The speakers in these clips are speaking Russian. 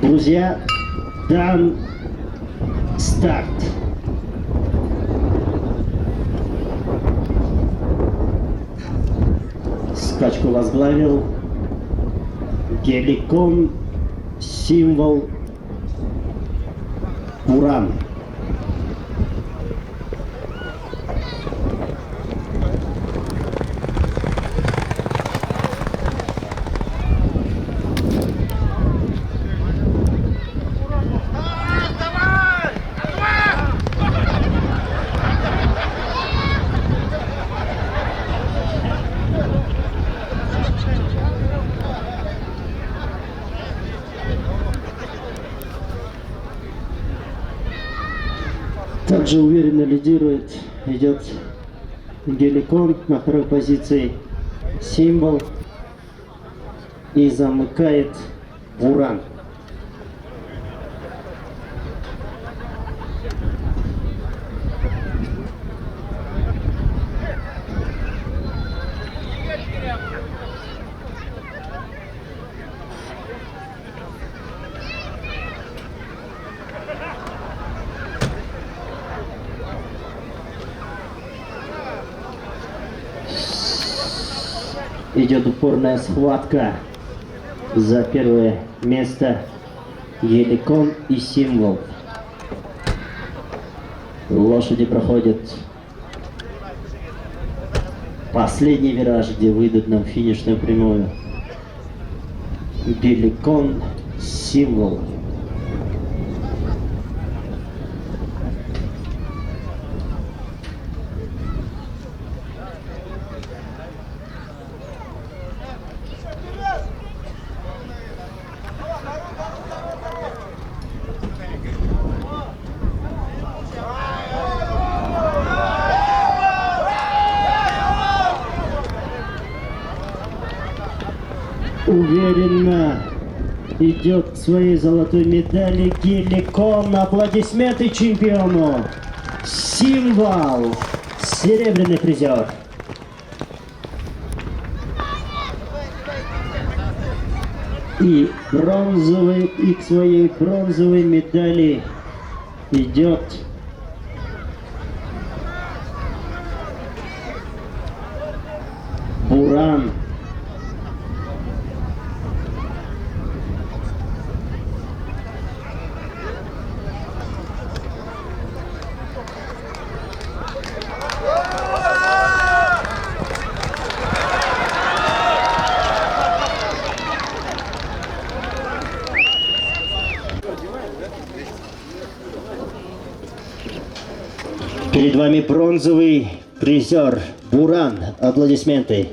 Друзья, дан старт. Скачку возглавил Геликон, символ Буран. Также уверенно лидирует, идет Геликон на второй позиции, символ, и замыкает Буран. Идет упорная схватка за первое место Геликон и символ. Лошади проходят последний вираж, где выйдут на финишную прямую. Геликон, символ. Уверенно идет к своей золотой медали Геликон. Аплодисменты чемпиону. Символ, серебряный призер. И бронзовый, и к своей бронзовой медали идет Буран. Перед вами бронзовый призер Буран. Аплодисменты.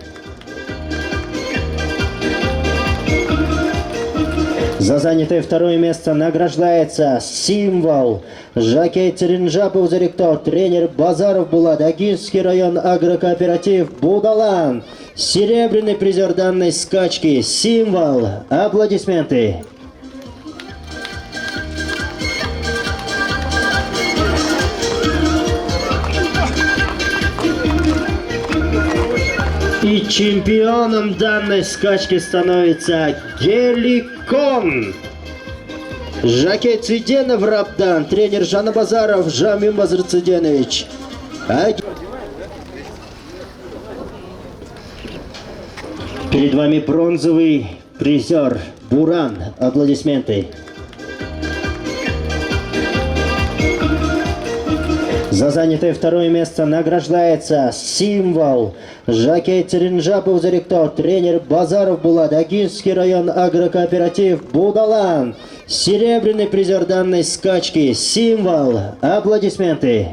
За занятое второе место награждается символ Жакей Церинджапов Заректор, тренер Базаров Булат, Агинский район, агрокооператив Будалан. Серебряный призер данной скачки символ. Аплодисменты. И чемпионом данной скачки становится Геликон. Жакей Циденов Рабдан, тренер Жана Базаров Жамим Базарциденович. Перед вами бронзовый призер Буран. Аплодисменты. За занятое второе место награждается символ Жакей Церинджапов Заректор, тренер Базаров Булат, Агинский район, агрокооператив Будалан. Серебряный призер данной скачки символ. Аплодисменты.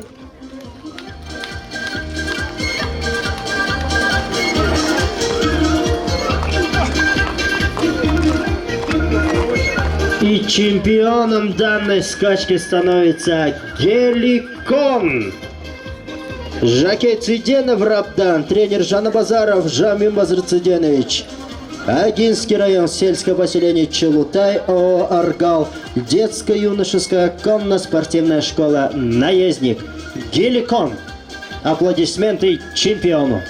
И чемпионом данной скачки становится Геликон. Жакей Циденов Рабдан, тренер Жана Базаров Жамим Базарциденович. Агинский район, сельское поселение Челутай, ООО «Аргал», детско-юношеская конно-спортивная школа «Наездник». Геликон. Аплодисменты чемпиону.